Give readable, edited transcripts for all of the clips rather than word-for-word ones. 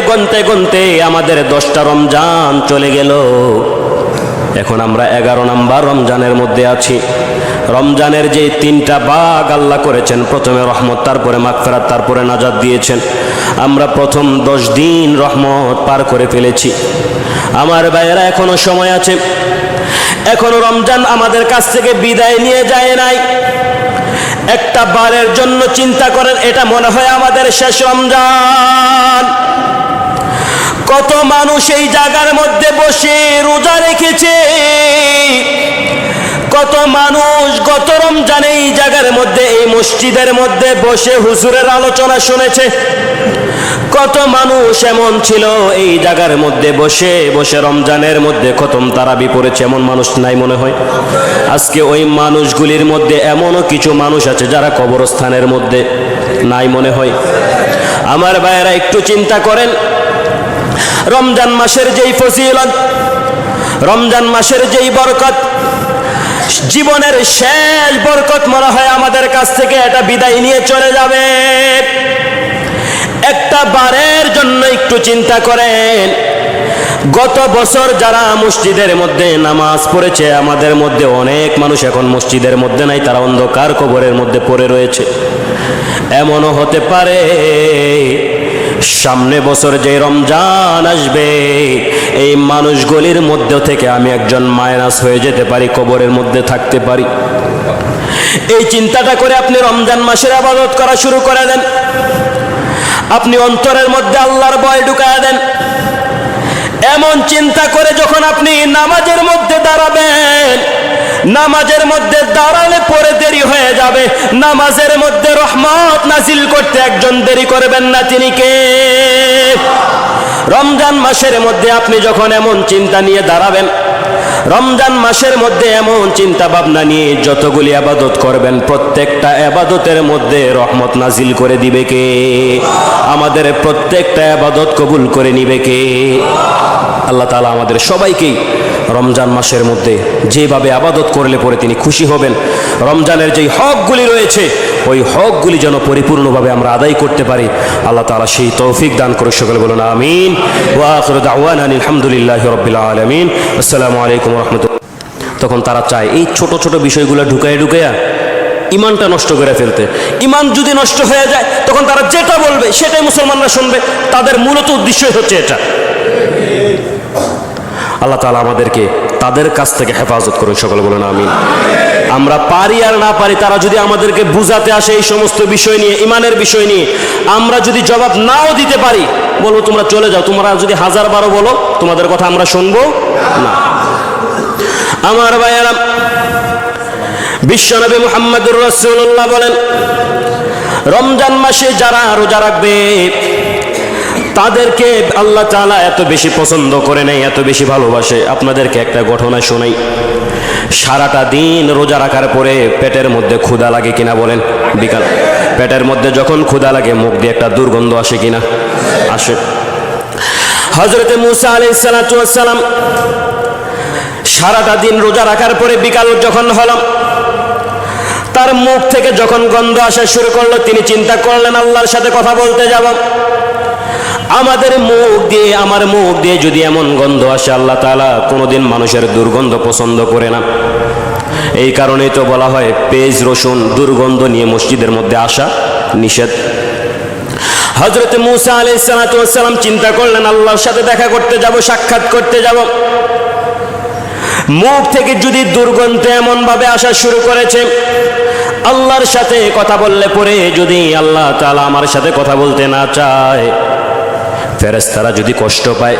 গনতে গনতে আমাদের 10টা রমজান চলে গেল। এখন আমরা 11 নম্বর রমজানের মধ্যে আছি। রমজানের যে 3টা ভাগ আল্লাহ করেছেন, প্রথমে রহমত, তারপরে মাগফিরাত, তারপরে নাজাত দিয়েছেন। আমরা প্রথম 10 দিন রহমত পার করে ফেলেছি। আমার ভাইয়েরা, এখনো সময় আছে, এখনো রমজান আমাদের কাছ থেকে বিদায় নিয়ে যায় নাই। একটা বারের জন্য চিন্তা করেন, এটা মনে হয় আমাদের শেষ রমজান। কত মানুষ এই জায়গার মধ্যে বসে রোজা রেখেছে, কত মানুষ গত রমজানে এই জায়গার মধ্যে, এই মসজিদের মধ্যে বসে হুজুরের আলোচনা শুনেছে। কত মানুষ এমন ছিল এই জায়গার মধ্যে বসে বসে রমজানের মধ্যে খতম তারাবি পড়েছে, এমন মানুষ নাই মনে হয়? আজকে ওই মানুষগুলির মধ্যে এমনও কিছু মানুষ আছে যারা কবরস্থানের মধ্যে নাই মনে হয়। আমার ভাইয়েরা, একটু চিন্তা করেন, রমজান মাসের যেই ফজিলত, রমজান মাসের যেই বরকত, জীবনের শেষ বরকত মনে হয় আমাদের কাছ থেকে এটা বিদায় নিয়ে চলে যাবে। একটা বারের জন্য একটু চিন্তা করেন, গত বছর যারা মসজিদের মধ্যে নামাজ পড়েছে, আমাদের মধ্যে অনেক মানুষ এখন মসজিদের মধ্যে নাই, তারা অন্ধকার কবরের মধ্যে পড়ে রয়েছে। এমনও হতে পারে সামনে বছর যে রমজান আসবে, এই মানুষগুলির মধ্য থেকে আমি একজন মাইনাস হয়ে যেতে পারি, কবরের মধ্যে থাকতে পারি। এই চিন্তাটা করে আপনি রমজান মাসের ইবাদত করা শুরু করে দেন। আপনি অন্তরের মধ্যে আল্লাহর ভয় ঢুকায় দেন। এমন চিন্তা করে যখন আপনি নামাজের মধ্যে দাঁড়াবেন, নামাজের মধ্যে দাঁড়ালে পরে দেরি হয়ে যাবে, নামাজের মধ্যে রহমত নাজিল করতে একজন দেরি করবেন না, তিনি কে? রমজান মাসের মধ্যে আপনি যখন এমন চিন্তা নিয়ে দাঁড়াবেন, রমজান মাসের মধ্যে এমন চিন্তা ভাবনা নিয়ে যতগুলি ইবাদত করবেন, প্রত্যেকটা ইবাদতের মধ্যে রহমত নাজিল করে দিবে কে? আমাদের প্রত্যেকটা ইবাদত কবুল করে নিবে কে? আল্লাহ তাআলা আমাদের সবাইকেই রমজান মাসের মধ্যে যেভাবে ইবাদত করলে পরে তিনি খুশি হবেন, রমজানের যেই হকগুলি রয়েছে ওই হকগুলি যেন পরিপূর্ণভাবে আমরা আদায় করতে পারি, আল্লাহ তাআলা সেই তৌফিক দান করে। সকলে বলুন আমিন। ওয়া আখিরু দাওয়ানা আলহামদুলিল্লাহি রাব্বিল আলামিন। আসসালামু আলাইকুম ওয়া রাহমাতুল্লাহ। তখন তারা চায় এই ছোট ছোট বিষয়গুলো ঢুকাইয়া ইমানটা নষ্ট করে ফেলতে। ইমান যদি নষ্ট হয়ে যায়, তখন তারা যেটা বলবে সেটাই মুসলমানরা শুনবে। তাদের মূলত উদ্দেশ্যই হচ্ছে এটা। আল্লাহ তাআলা আমাদেরকে তাদের কাছ থেকে হেফাজত করুন। সকলে বলুন আমিন। আমরা পারি আর না পারি, তারা যদি আমাদেরকে বুঝাতে আসে এই সমস্ত বিষয় নিয়ে, ইমানের বিষয় নিয়ে, আমরা যদি জবাব নাও দিতে পারি, বলবো তোমরা চলে যাও, তোমরা যদি 1000 বার বলো তোমাদের কথা আমরা শুনবো না। আমার ভাইয়েরা, বিশ্বনবী মুহাম্মদুর রাসূলুল্লাহ বলেন, রমজান মাসে যারা রোজা রাখবে তাদেরকে আল্লাহ তাআলা এত বেশি পছন্দ করে নেই, এত বেশি ভালোবাসে। আপনাদেরকে একটা ঘটনা শোনাই। সারাটা দিন রোজা রাখার পরে পেটের মধ্যে ক্ষুধা লাগে কিনা বলেন? বিকাল পেটের মধ্যে যখন ক্ষুধা লাগে, মুখ দিয়ে একটা দুর্গন্ধ আসে কিনা? আসে। হযরতে মূসা আলাইহিস সালাতু ওয়াস সালাম সারাটা দিন রোজা রাখার পরে বিকাল যখন হলো, তার মুখ থেকে যখন গন্ধ আসা শুরু করলো, তিনি চিন্তা করলেন আল্লাহর সাথে কথা বলতে যাব। আমাদের মুখ দিয়ে, আমার মুখ দিয়ে যদি এমন গন্ধ আসে, আল্লাহ তাআলা কোনোদিন মানুষের দুর্গন্ধ পছন্দ করে না। এই কারণেই তো বলা হয় পেঁয়াজ রসুন দুর্গন্ধ নিয়ে মসজিদের মধ্যে আসা নিষেধ। হযরত মূসা আলাইহিস সালাতু ওয়াস সালাম চিন্তা করলেন আল্লাহর সাথে দেখা করতে যাব, সাক্ষাৎ করতে যাব। মুখ থেকে যদি দুর্গন্ধ এমন ভাবে আসা শুরু করেছে, আল্লাহর সাথে কথা বললে পরে যদি আল্লাহ তাআলা আমার সাথে কথা বলতে না চায়, ফেরেশতারা যদি কষ্ট পায়,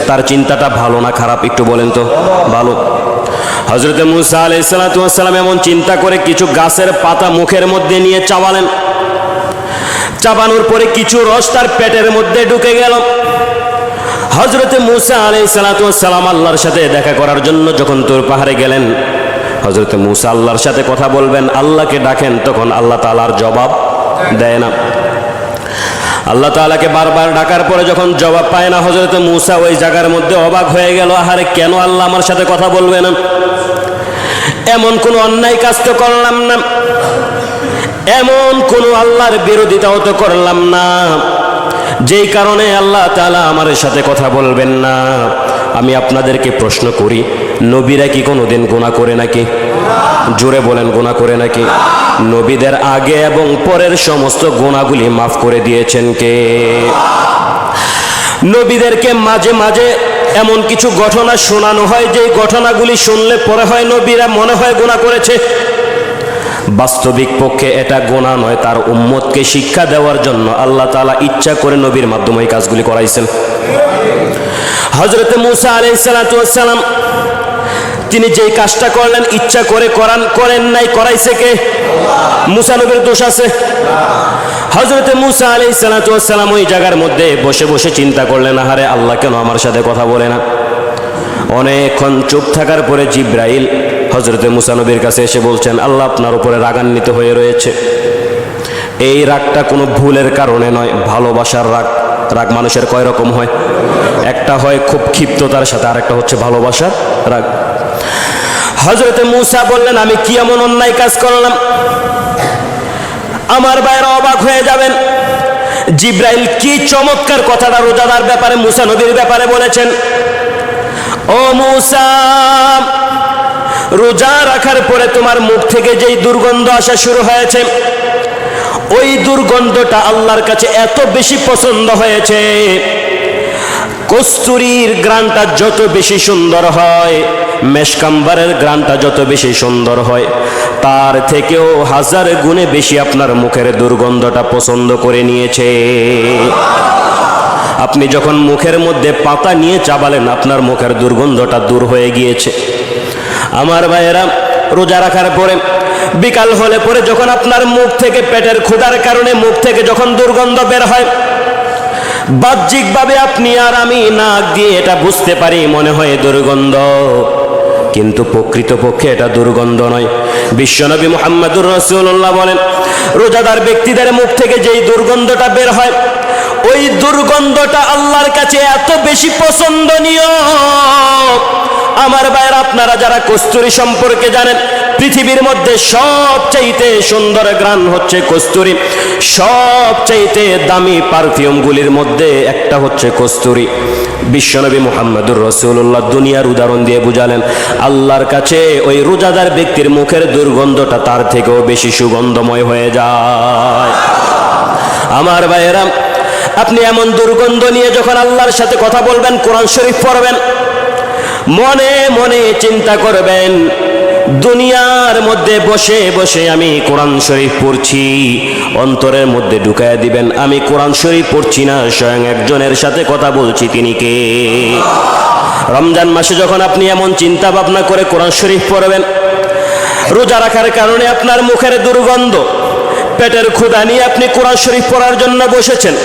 তার চিন্তাটা ভালো না খারাপ? একটু বলেন তো। ভালো। হযরত মূসা আলাইহিস সালাতু ওয়াস সালাম এমন চিন্তা করে কিছু গাছের পাতা মুখের মধ্যে নিয়ে চাবালেন। চাবানোর পরে কিছু রস তার পেটের মধ্যে ঢুকে গেল। হযরত মূসা আলাইহিস সালাতু ওয়াস সালাম আল্লাহর সাথে দেখা করার জন্য যখন তুর পাহাড়ে গেলেন, হযরত মূসা আল্লাহর সাথে কথা বলবেন, আল্লাহকে ডাকেন, তখন আল্লাহ তাআলার জবাব দেয় না। আল্লাহ তাআলাকে বারবার ডাকার পরে যখন জবাব পায় না, হযরত মূসা ওই জায়গার মধ্যে অবাক হয়ে গেল। আহারে, কেন আল্লাহ আমার সাথে কথা বলবে না? এমন কোনো অন্যায় কাজ তো করলাম না, এমন কোনো আল্লাহর বিরোধিতাও তো করলাম না, যেই কারণে আল্লাহ তাআলা আমার সাথে কথা বলবেন না। আমি আপনাদেরকে প্রশ্ন করি, নবীরা কি কোনোদিন গুনাহ করে নাকি? জোরে বলেন, গুনাহ করে নাকি? নবীদের আগে এবং পরের সমস্ত গুনাহগুলি মাফ করে দিয়েছেন কে? নবীদেরকে মাঝে মাঝে এমন কিছু ঘটনা শোনানো হয়, যে ঘটনাগুলি শুনলে পরে হয় নবীরা মনে হয় গুনাহ করেছে। বাস্তবিক পক্ষে এটা গুনাহ নয়, তার উম্মতকে শিক্ষা দেওয়ার জন্য আল্লাহ তাআলা ইচ্ছা করে নবীর মাধ্যমে এই কাজগুলি করাইছেন। হযরত মূসা আলাইহিস সালাতু ওয়াস সালাম তিনি যেই কাজটা করলেন ইচ্ছা করে করেন নাই, করাইছে কে? মূসা নবীর দোষ আছে? হযরত মূসা আলাইহিস সালাতু ওয়াস সালাম ওই জায়গার মধ্যে বসে বসে চিন্তা করলেন, আহারে আল্লাহ কেন আমার সাথে কথা বলে না? অনেকক্ষণ চুপ থাকার পরে জিবরাইল হযরত মূসা নবীর কাছে এসে বলছেন, আল্লাহ আপনার উপরে রাগান্বিত হয়ে রয়েছে। এই রাগটা কোনো ভুলের কারণে নয়, ভালোবাসার রাগ। রাগ মানুষের কয় রকম হয়? একটা হয় খুব ক্ষিপ্ততার সাথে, আর একটা হচ্ছে ভালোবাসার রাগ। হযরত মূসা বললেন, আমি কি এমন অন্যায় কাজ করলাম? আমার ভাইরা অবাক হয়ে যাবেন, জিবরাইল কি চমৎকার কথাটা রোজাদার ব্যাপারে, মূসা নবীর ব্যাপারে বলেছেন। ও মূসা, রোজা রাখার পরে তোমার মুখ থেকে যেই দুর্গন্ধ আসা শুরু হয়েছে, ওই দুর্গন্ধটা আল্লাহর কাছে এত বেশি পছন্দ হয়েছে। কস্তুরীর গ্রানটা যত বেশি সুন্দর হয়, মেশকাম্বারের গ্রানটা যত বেশি সুন্দর হয়, তার থেকেও 1000 গুণে বেশি আপনার মুখের দুর্গন্ধটা পছন্দ করে নিয়েছে। আপনি যখন মুখের মধ্যে পাতা নিয়ে চাবালেন, আপনার মুখের দুর্গন্ধটা দূর হয়ে গিয়েছে। আমার ভাইয়েরা, রোজা রাখার পরে বিকাল হলে পরে যখন আপনার মুখ থেকে পেটের ক্ষুধার কারণে মুখ থেকে যখন দুর্গন্ধ বের হয়, বাহ্যিকভাবে আপনি আর আমি নাক দিয়ে এটা বুঝতে পারি মনে হয় দুর্গন্ধ, কিন্তু প্রকৃতপক্ষে এটা দুর্গন্ধ নয়। বিশ্বনবী মুহাম্মদুর রাসূলুল্লাহ বলেন, রোজাদার ব্যক্তিদের মুখ থেকে যেই দুর্গন্ধটা বের হয়, ওই দুর্গন্ধটা আল্লাহর কাছে এত বেশি পছন্দনীয়। আমার ভাইরা, আপনারা যারা কস্তুরী সম্পর্কে জানেন, পৃথিবীর মধ্যে সবচাইতে সুন্দর ঘ্রাণ হচ্ছে কস্তুরী। সবচাইতে দামি পারফিউমগুলির মধ্যে একটা হচ্ছে কস্তুরী। বিশ্বনবী মুহাম্মদুর রাসূলুল্লাহ দুনিয়ার উদাহরণ দিয়ে বুঝালেন, আল্লাহর কাছে ওই রোজাদার ব্যক্তির মুখের দুর্গন্ধটা তার থেকেও বেশি সুগন্ধময় হয়ে যায়। আমার ভাইয়েরা, আপনি এমন দুর্গন্ধ নিয়ে যখন আল্লাহর সাথে কথা বলবেন, কোরআন শরীফ পড়বেন, মনে মনে চিন্তা করবেন, দুনিয়ার মধ্যে বসে বসে আমি কোরআন শরীফ পড়ছি। অন্তরের মধ্যে ঢুকায় দিবেন, আমি কোরআন শরীফ পড়ছি না, স্বয়ং একজনের সাথে কথা বলছি। তিনি কে? রমজান মাসে যখন আপনি এমন চিন্তা ভাবনা করে কোরআন শরীফ পড়বেন, রোজা রাখার কারণে আপনার মুখের দুর্গন্ধ, পেটের ক্ষুধা নিয়ে আপনি কোরআন শরীফ পড়ার জন্য বসেছেন,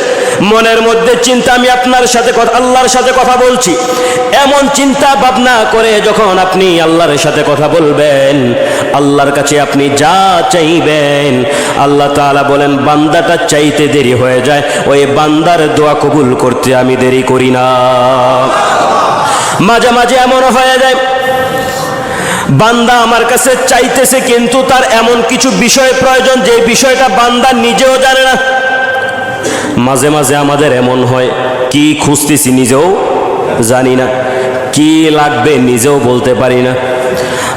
মনের মধ্যে চিন্তা আমি আপনার সাথে আল্লাহর সাথে কথা বলছি। এমন চিন্তা ভাবনা করে যখন আপনি আল্লাহর সাথে কথা বলবেন, আল্লাহর কাছে আপনি যা চাইবেন, আল্লাহ তাআলা বলেন, বান্দাটা চাইতে দেরি হয়ে যায়, ওই বান্দার দোয়া কবুল করতে আমি দেরি করি না। মাঝে মাঝে এমন হয়ে যায়, বান্দা আমার কাছে চাইতেছে, কিন্তু তার এমন কিছু বিষয় প্রয়োজন যে বিষয়টা বান্দা নিজেও জানে না। মাঝে মাঝে আমাদের এমন হয়, কি খুঁজতেছি নিজেও জানি না, কি লাগবে নিজেও বলতে পারি না।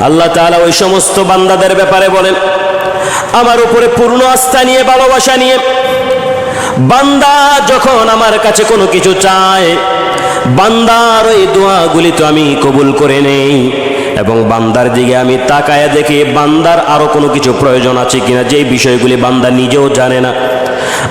আল্লাহ তাআলা ওই সমস্ত বান্দাদের ব্যাপারে বলেন, আমার উপরে পূর্ণ আস্থা নিয়ে, ভালোবাসা নিয়ে বান্দা যখন আমার কাছে কোনো কিছু চায়, বান্দার ওই দোয়াগুলি তো আমি কবুল করে নেই, এবং বান্দার দিকে আমি তাকায় দেখি বান্দার আরো কোনো কিছু প্রয়োজন আছে কিনা, যেই বিষয়গুলি বান্দা নিজেও জানে না।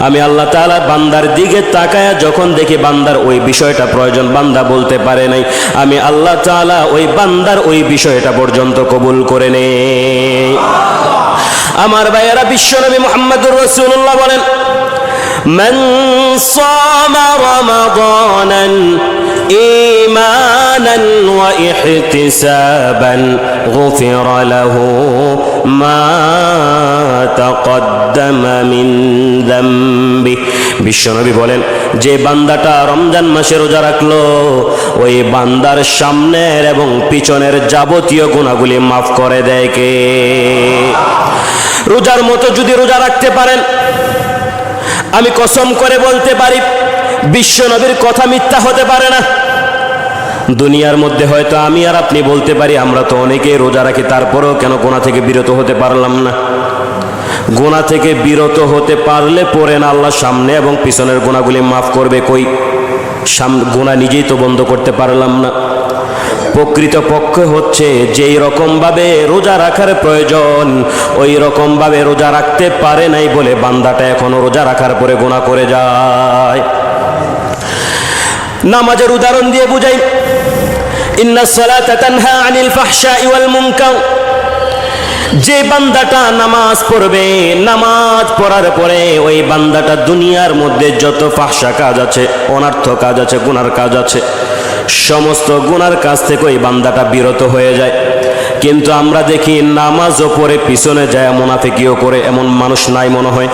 আমি আল্লাহ তাআলা বান্দার দিকে তাকায় যখন দেখি বান্দার ওই বিষয়টা প্রয়োজন, বান্দা বলতে পারে নাই, আমি আল্লাহ তাআলা ওই বান্দার ওই বিষয়টা পর্যন্ত কবুল করে নেই। আমার ভাইয়েরা, বিশ্বনবী মুহাম্মদুর রাসূলুল্লাহ বলেন, মান সামা রমাদানান ঈমানান ওয়া ইহতিসাবান গুফিরা লাহু মা তাকদ্দামা মিন যামবি। বিশ্বনবী বলেন, যে বান্দাটা রমজান মাসে রোজা রাখলো, ওই বান্দার সামনের এবং পিছনের যাবতীয় গুনাহগুলি মাফ করে দেয় কে? রোজার মতো যদি রোজা রাখতে পারেন, আমি কসম করে বলতে পারি, বিশ্ব নবীর কথা মিথ্যা হতে পারে না। দুনিয়ার মধ্যে হয়তো আমি আর আপনি বলতে পারি আমরা তো অনেকেই রোজা রাখি, তারপরেও কেন গুনাহ থেকে বিরত হতে পারলাম না? গুনাহ থেকে বিরত হতে পারলে পরে না আল্লাহ সামনে এবং পিছনের গুনাহগুলি মাফ করবে? কই গুনাহ নিজেই তো বন্ধ করতে পারলাম না। প্রকৃত পক্ষে হচ্ছে যেই রকম ভাবে রোজা রাখার প্রয়োজন ওই রকম ভাবে রোজা রাখতে পারে নাই বলে বান্দাটা এখনো রোজা রাখার পরে গুনাহ করে যায়। নামাজের উদাহরণ দিয়ে বুঝাই, ইন্নাস সালাতা তানহা আনিল ফাহশাই ওয়াল মুনকার। যে বান্দাটা নামাজ পড়বে, নামাজ পড়ার পরে ওই বান্দাটা দুনিয়ার মধ্যে যত ফাহশা কাজ আছে, অনর্থ কাজ আছে, গুনার কাজ আছে, সমস্ত গুনার কাজ থেকে ওই বান্দাটা বিরত হয়ে যায়। কিন্তু আমরা দেখি নামাজও পড়ে পিছনে যায় মুনাফিকিও করে, এমন মানুষ নাই মনে হয়?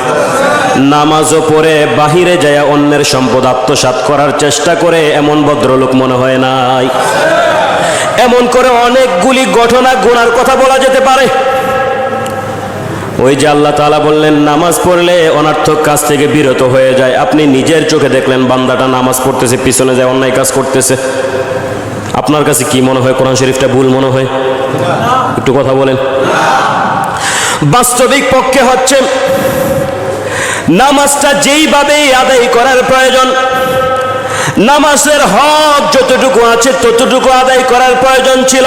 নামাজও পড়ে বাহিরে যায় অন্যের সম্পদ আত্মসাৎ করার চেষ্টা করে, এমন ভদ্রলোক মনে হয় নাই? এমন করে অনেকগুলি ঘটনা গুনার কথা বলা যেতে পারে। ওই যে আল্লাহ তাআলা বললেন নামাজ পড়লে অনর্থক কাজ থেকে বিরত হয়ে যায়, আপনি নিজের চোখে দেখলেন বান্দাটা নামাজ পড়তেছে পিছনে যায় অন্যায় কাজ করতেছে। আপনার কাছে কি মনে হয়? কোরআন শরীফটা ভুল মনে হয়? একটু কথা বলেন। বাস্তবিক পক্ষে হচ্ছে নামাজটা যেইভাবে আদায় করার প্রয়োজন, নামাজের হক যতটুকু আছে ততটুকু আদায় করার প্রয়োজন ছিল।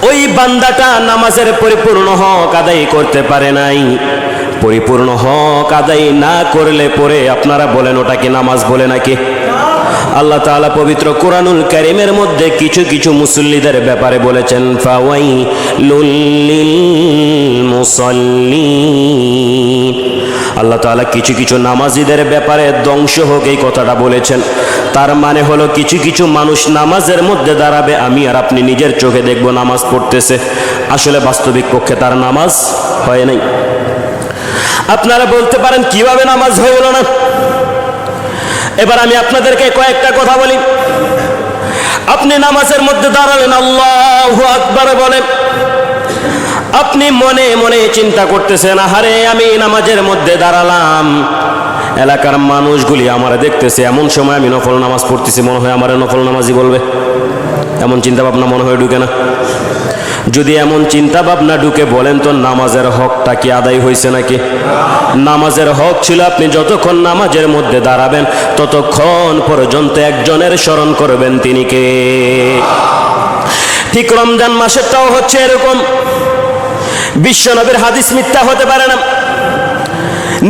ওই বান্দাটা নামাজের পরিপূর্ণ হক আদায় করতে পারে নাই। পরিপূর্ণ হক আদায় না করলে পরে আপনারা বলেন ওটা কি নামাজ বলে নাকি? আল্লাহ তাআলা পবিত্র কোরআনুল কারীমের মধ্যে কিছু কিছু মুসল্লিদের ব্যাপারে বলেছেন, ফাওয়াইলুল লিল মুসাল্লিন। আল্লাহ তাআলা কিছু কিছু নামাজীদের ব্যাপারে ধ্বংস হোক এই কথাটা বলেছেন। তার মানে হলো কিছু কিছু মানুষ নামাজের মধ্যে দাঁড়াবে, আমি আর আপনি নিজের চোখে দেখব নামাজ পড়তেছে, আসলে বাস্তবিক পক্ষে তার নামাজ হয় নাই। আপনারা বলতে পারেন কিভাবে নামাজ হলো না? এবার আমি আপনাদেরকে কয়েকটা কথা বলি। আপনি নামাজের মধ্যে দাঁড়ালেন, আল্লাহু আকবার বলেন, আপনি মনে মনে চিন্তা করতেছেন, আহারে আমি নামাজের মধ্যে দাঁড়ালাম, এলাকার মানুষগুলি আমার দেখতেছে, এমন সময় আমি নফল নামাজ পড়তেছি, মনে হয় আমার নফল নামাজি বলবে। এমন চিন্তা ভাবনা মনে হয় ঢুকে না? যদি এমন চিন্তা ভাবনা ঢুকে বলেন তো নামাজের হকটা কি আদায় হয়েছে নাকি? নামাজের হক ছিল আপনি যতক্ষণ নামাজের মধ্যে দাঁড়াবেন ততক্ষণ পর্যন্ত একজনের স্মরণ করবেন, তিনি কে? ঠিক রমজান মাসেরটাও হচ্ছে এরকম। বিশ্বনবীর হাদিস মিথ্যা হতে পারে না।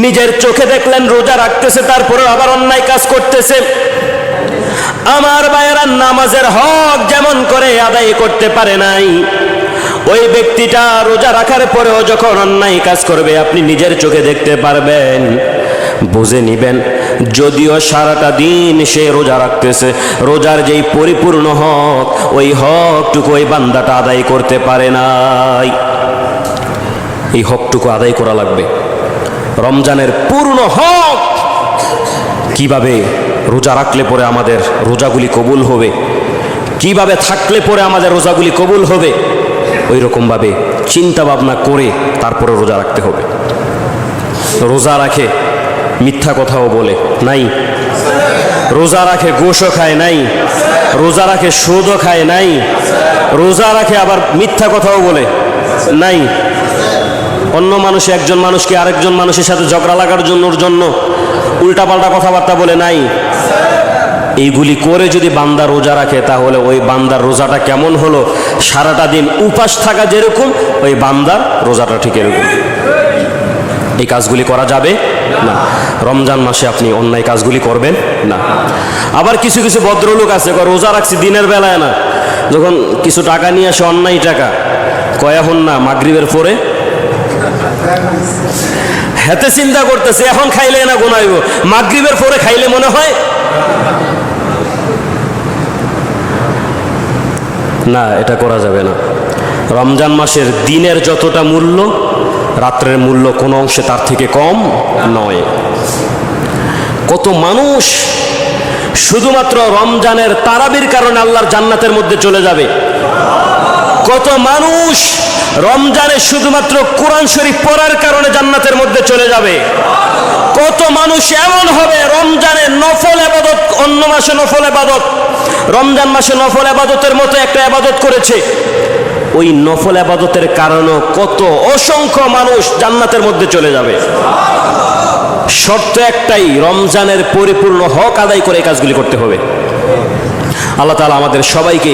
নিজের চোখে দেখলেন রোজা রাখতেছে, তারপরে আবার অন্যায় কাজ করতেছে। আমার ভাইয়েরা, নামাজের হক যেমন করে আদায় করতে পারে নাই, ওই ব্যক্তিটা রোজা রাখার পরেও যখন অন্যায় কাজ করবে আপনি নিজের চোখে দেখতে পারবেন, বুঝে নিবেন যদিও সারাটা দিন সে রোজা রাখতেছে, রোজার যেই পরিপূর্ণ হক ওই হকটুকু ওই বান্দাটা আদায় করতে পারে নাই। এই হকটুকু আদায় করা লাগবে। রমজানের পূর্ণ হক কিভাবে রোজা রাখলে পরে আমাদের রোজাগুলি কবুল হবে, কিভাবে থাকলে পরে আমাদের রোজাগুলি কবুল হবে, ওই রকমভাবে চিন্তা ভাবনা করে তারপরে রোজা রাখতে হবে। রোজা রাখে মিথ্যা কথাও বলে নাই, রোজা রাখে গোশও খায় নাই, রোজা রাখে সুদও খায় নাই, রোজা রাখে আবার মিথ্যা কথাও বলে নাই। অন্য মানুষ একজন মানুষকে আরেকজন মানুষের সাথে ঝগড়া লাগার জন্য উল্টাপাল্টা কথাবার্তা বলে নাই। এইগুলি করে যদি বান্দা রোজা রাখে তাহলে ওই বান্দার রোজাটা কেমন হলো? সারাটা দিন উপাস থাকা যেরকম ওই বান্দার রোজাটা ঠিক এরকম। এই কাজগুলি করা যাবে না। রমজান মাসে আপনি অন্যায় কাজগুলি করবেন না। আবার কিছু কিছু ভদ্রলোক আছে, রোজা রাখছি দিনের বেলায় না, যখন কিছু টাকা নিয়ে আসে অন্যায় টাকা, কয় এখন না মাগরিবের পরে হেতে চিন্তা করতেছে এখন খাইলে না গুনাইব, মাগরিবের পরে খাইলে মনে হয় না। এটা করা যাবে না। রমজান মাসের দিনের যতটা মূল্য রাত্রের মূল্য কোনো অংশে তার থেকে কম নয়। কত মানুষ শুধুমাত্র রমজানের তারাবির কারণে আল্লাহর জান্নাতের মধ্যে চলে যাবে। কত মানুষ রমজানে শুধুমাত্র কোরআন শরীফ পড়ার কারণে জান্নাতের মধ্যে চলে যাবে। কত মানুষ এমন হবে রমজানে নফল ইবাদত, অন্য মাসে নফল ইবাদত, রমজান মাসে নফল ইবাদতের মতো একটা ইবাদত করেছে, ওই নফল ইবাদতের কারণে কত অসংখ্য মানুষ জান্নাতের মধ্যে চলে যাবে। শর্ত একটাই, রমজানের পরিপূর্ণ হক আদায় করে এই কাজগুলি করতে হবে। আল্লাহ তাআলা আমাদের সবাইকে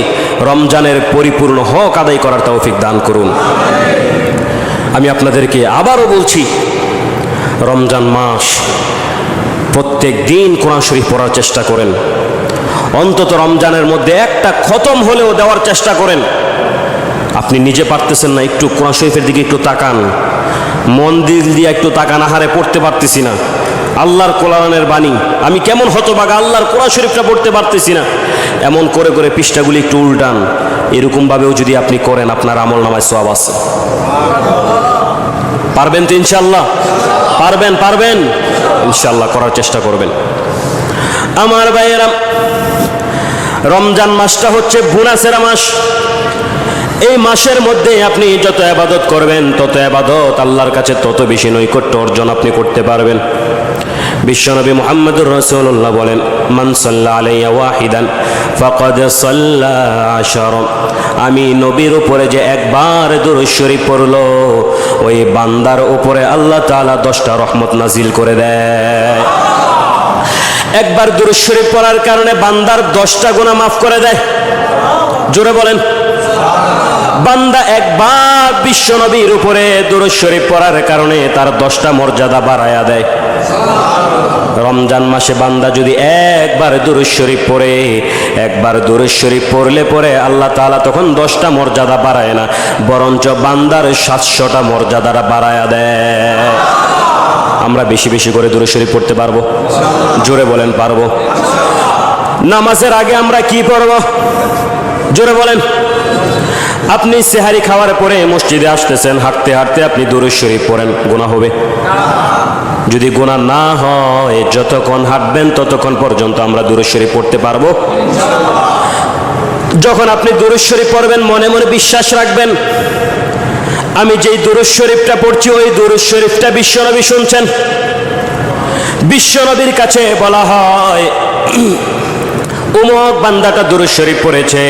রমজানের পরিপূর্ণ হক আদায় করার তৌফিক দান করুন। আমি আপনাদেরকে আবারও বলছি, রমজান মাস প্রত্যেক দিন কোরআন শরীফ পড়ার চেষ্টা করেন। অন্তত রমজানের মধ্যে একটা খতম হলেও দেওয়ার চেষ্টা করেন। আপনি নিজে পারতেছেন না, একটু কোরআন শরীফের দিকে একটু তাকান, মন দিল দিয়ে একটু তাকান। আহারে পড়তে পারতেছি না, আল্লাহর কোরআনের বাণী, আমি কেমন হতভাগা, আল্লাহর কোরআন শরীফটা পড়তে পারতেছি না। এমন করে করে পৃষ্ঠাগুলি একটু উল্টান। এরকমভাবেও যদি আপনি করেন, আপনার আমল নামায় সওয়াব আছে। পারবেন তো ইনশাআল্লাহ? পারবেন ইনশাআল্লাহ, করার চেষ্টা করবেন। আমার ভাইয়েরা, রমজান মাসটা হচ্ছে বোনাসের মাস। এই মাসের মধ্যে আপনি যত ইবাদত করবেন, তত ইবাদত আল্লাহর কাছে তত বেশি নৈকট্য অর্জন আপনি করতে পারবেন। বিশ্বনবী মুহাম্মদুর রাসূলুল্লাহ বলেন, মান সাল্লা আলাইয়া ওয়াহিদান ফাকাদ সাল্লা আশারা। আমি নবীর উপরে যে একবার দুরূদ শরীফ পড়লো, ওই বান্দার উপরে আল্লাহ তাআলা 10টা রহমত নাজিল করে দেয়। একবার দুরূদ শরীফ পড়ার কারণে বান্দার 10টা গুনাহ মাফ করে দেয়। জোরে বলেন। বান্দা একবার বিশ্বনবীর উপরে দুরূদ শরীফ পড়ার কারণে তার 10টা মর্যাদা বাড়ায়া দেয়। রমজান মাসে বান্দা যদি একবার দুরূদ শরীফ পড়ে, একবার দুরূদ শরীফ পড়লে পরে আল্লাহ তাআলা তখন 10টা মর্যাদা বাড়ায় না, বরঞ্চ বান্দার 700টা মর্যাদাটা বাড়ায়া দেয়। আমরা বেশি বেশি করে দুরূদ শরীফ পড়তে পারবো? জোরে বলেন, পারবো? নামাজের আগে আমরা কি পড়ব? জোরে বলেন। আপনি সেহারি খাওয়ার পরে মসজিদে আসতেছেন, হাঁটতে হাঁটতে আপনি দুরূদ শরীফ পড়েন, গুনাহ হবে? যদি গুনাহ না হয়, যতক্ষণ হাঁটবেন ততক্ষণ পর্যন্ত আমরা দুরূদ শরীফ পড়তে পারবো। যখন আপনি দুরূদ শরীফ পড়বেন, মনে মনে বিশ্বাস রাখবেন, আমি যেই দুরূদ শরীফটা পড়ছি ওই দুরূদ শরীফটা বিশ্বনবী শুনছেন। বিশ্বনবীর কাছে বলা হয়, উমুক বান্দাটা দুরূদ শরীফ পড়েছে।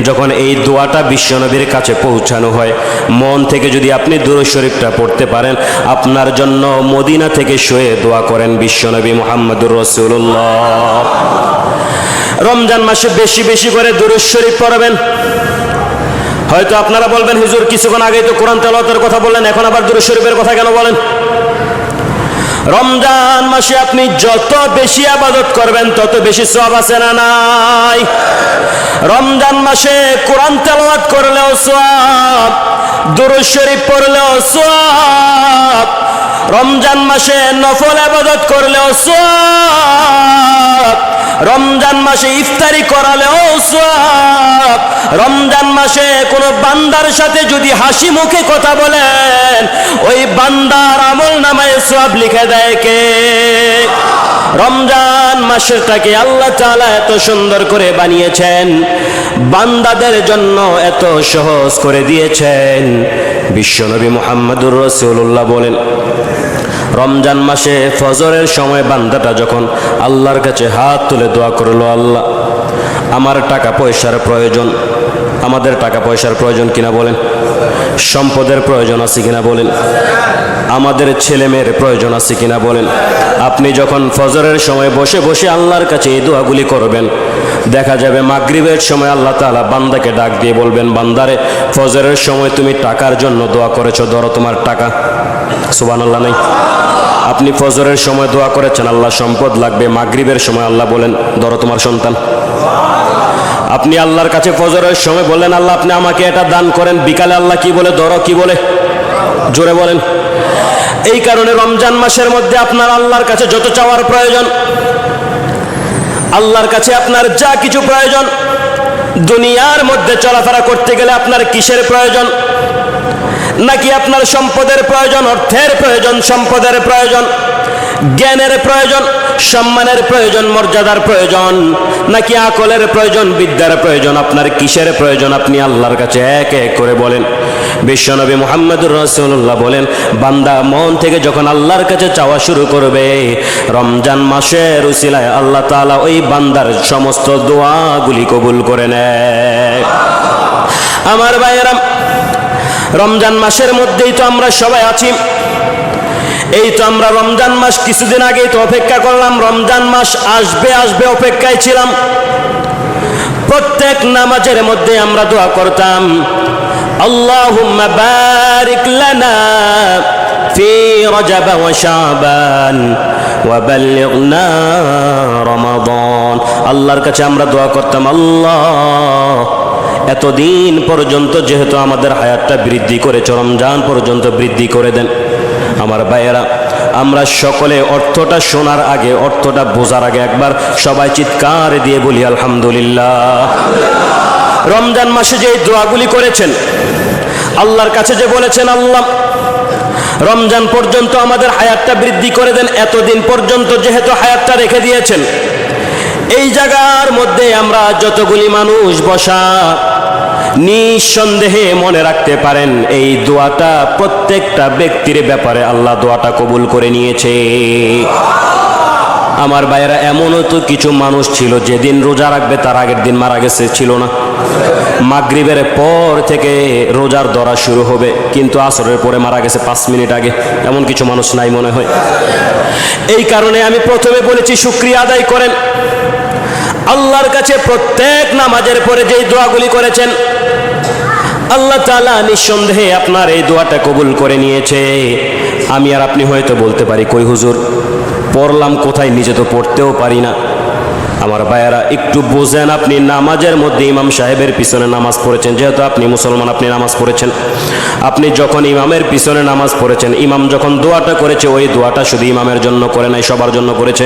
যখন এই দোয়াটা বিশ্বনবীর কাছে পৌঁছানো হয়, মন থেকে যদি আপনি দুরূদ শরীফটা পড়তে পারেন, আপনার জন্য মদিনা থেকে শুয়ে দোয়া করেন বিশ্বনবী মুহাম্মদুর রাসূলুল্লাহ। রমজান মাসে বেশি বেশি করে দুরূদ শরীফ পড়বেন। হয়তো আপনারা বলবেন, হুজুর কিছুক্ষণ আগেই তো কোরআন তেলাওয়াতের কথা বললেন, এখন আবার দুরূদ শরীফের কথা কেন বলেন? রমজান মাসে আপনি যত বেশি ইবাদত করবেন তত বেশি সওয়াব আছে না নাই? রমজান মাসে কোরআন তেলাওয়াত করলেও সওয়াব, দুরূদ শরীফ পড়লেও সওয়াব, রমজান মাসে নফল ইবাদত করলেও সওয়াব, রমজান মাসে ইফতারি করালেও সওয়াব, রমজান মাসে কোনো বান্দার সাথে যদি হাসি মুখে কথা বলেন, ওই বান্দার আমল নামায় সওয়াব লিখে দেয় কে? রমজান মাসটাকে আল্লাহ তাআলা এত সুন্দর করে বানিয়েছেন, বান্দাদের জন্য এত সহজ করে দিয়েছেন। বিশ্বনবী মুহাম্মদুর রাসূলুল্লাহ বলেন, রমজান মাসে ফজরের সময় বান্দাটা যখন আল্লাহর কাছে হাত তুলে দোয়া করলো, আল্লাহ আমার টাকা পয়সার প্রয়োজন, আমাদের টাকা পয়সার প্রয়োজন কিনা বলেন, সম্পদের প্রয়োজন আছে কিনা বলেন, আমাদের ছেলে মেয়ের প্রয়োজন আছে কিনা বলেন। আপনি যখন ফজরের সময় বসে বসে আল্লাহর কাছে এই দোয়াগুলি করবেন, দেখা যাবে মাগরিবের সময় আল্লাহ তাআলা বান্দাকে ডাক দিয়ে বলবেন, বান্দারে ফজরের সময় তুমি টাকার জন্য দোয়া করেছো, ধরো তোমার টাকা। সুবহানাল্লাহ নাই? আপনি ফজরের সময় দোয়া করেছেন আল্লাহ সম্পদ লাগবে, মাগরিবের সময় আল্লাহ বলেন ধরো তোমার সন্তান। আপনি আল্লাহর কাছে ফজরের সময় বললেন, আল্লাহ আপনি আমাকে এটা দান করেন, বিকালে আল্লাহ কি বলে? ধরো। কি বলে? জোরে বলেন। এই কারণে রমজান মাসের মধ্যে আপনার আল্লাহর কাছে যত চাওয়ার প্রয়োজন, আল্লাহর কাছে আপনার যা কিছু প্রয়োজন, দুনিয়ার মধ্যে চলাফেরা করতে গেলে আপনার কিসের প্রয়োজন? নাকি আপনার সম্পদের প্রয়োজন, অর্থের প্রয়োজন, সম্পদের প্রয়োজন, জ্ঞানের প্রয়োজন, সম্মানের প্রয়োজন, মর্যাদার প্রয়োজন, নাকি আকলের প্রয়োজন, বিদ্যার প্রয়োজন? আপনার কিসের প্রয়োজন? আপনি আল্লাহর কাছে এক এক করে বলেন। বিশ্বনবী মুহাম্মদুর রাসূলুল্লাহ বলেন, বান্দা মন থেকে যখন আল্লাহর কাছে চাওয়া শুরু করবে, রমজান মাসের উসিলায় আল্লাহ তাআলা ওই বান্দার সমস্ত দোয়াগুলি কবুল করে নেয়। আমার ভাইয়েরা, রমজান মাসের মধ্যেই তো আমরা সবাই আছি। এই তো আমরা রমজান মাস কিছুদিন আগেই তো অপেক্ষা করলাম, রমজান মাস আসবে আসবে অপেক্ষায় ছিলাম। প্রত্যেক নামাজের মধ্যে আমরা দোয়া করতাম, আল্লাহুম্মা বারিক লানা ফি রজব ওয়া শাবান ওয়া বাল্লিগনা রমাদান। আল্লাহর কাছে আমরা দোয়া করতাম, আল্লাহ এতদিন পর্যন্ত যেহেতু আমাদের হায়াতটা বৃদ্ধি করেছে, রমজান পর্যন্ত বৃদ্ধি করে দেন। আমার ভাইয়েরা, আমরা সকলে অর্থটা শোনার আগে, অর্থটা বোঝার আগে একবার সবাই চিৎকার দিয়ে বলি আলহামদুলিল্লাহ। রমজান মাসে যে দোয়াগুলি করেছেন, আল্লাহর কাছে যে বলেছেন, আল্লাহ রমজান পর্যন্ত আমাদের হায়াতটা বৃদ্ধি করে দেন, এতদিন পর্যন্ত যেহেতু হায়াতটা রেখে দিয়েছেন, এই জায়গার মধ্যে আমরা যতগুলি মানুষ বসা, নিঃসন্দেহে মনে রাখতে পারেন এই দোয়াটা প্রত্যেকটা ব্যক্তির ব্যাপারে আল্লাহ দোয়াটা কবুল করে নিয়েছে। আমার ভাইয়েরা, এমনও তো কিছু মানুষ ছিল যেদিন রোজা রাখবে তার আগের দিন মারা গেছে, ছিল না? মাগরিবের পর থেকে রোজার ধরা শুরু হবে, কিন্তু আসরের পরে মারা গেছে 5 মিনিট আগে। এমন কিছু মানুষ নাই মনে হয়? এই কারণে আমি প্রথমে বলেছি শুকরিয়া আদায় করেন আল্লাহর কাছে। প্রত্যেক নামাজের পরে যেই দোয়াগুলি করেছেন, আল্লাহ তাআলা নিঃসন্দেহে আপনার এই দোয়াটা কবুল করে নিয়েছে। আমি আর আপনি হয়তো বলতে পারি, কই হুজুর পড়লাম কোথায়, নিজে তো পড়তেও পারি না। আমার ভাইয়েরা, একটু বোঝেন, আপনি নামাজের মধ্যে ইমাম সাহেবের পিছনে নামাজ পড়েছেন, যেহেতু আপনি মুসলমান, আপনি নামাজ পড়েছেন। আপনি যখন ইমামের পিছনে নামাজ পড়েছেন, ইমাম যখন দোয়াটা করেছে, ওই দোয়াটা শুধু ইমামের জন্য করে নাই, সবার জন্য করেছে।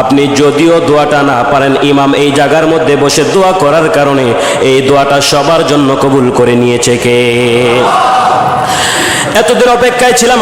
আপনি যদিও দোয়াটা না পারেন, ইমাম এই জায়গার মধ্যে বসে দোয়া করার কারণে এই দোয়াটা সবার জন্য কবুল করে নিয়েছে কে? এতদিন অপেক্ষায় ছিলাম।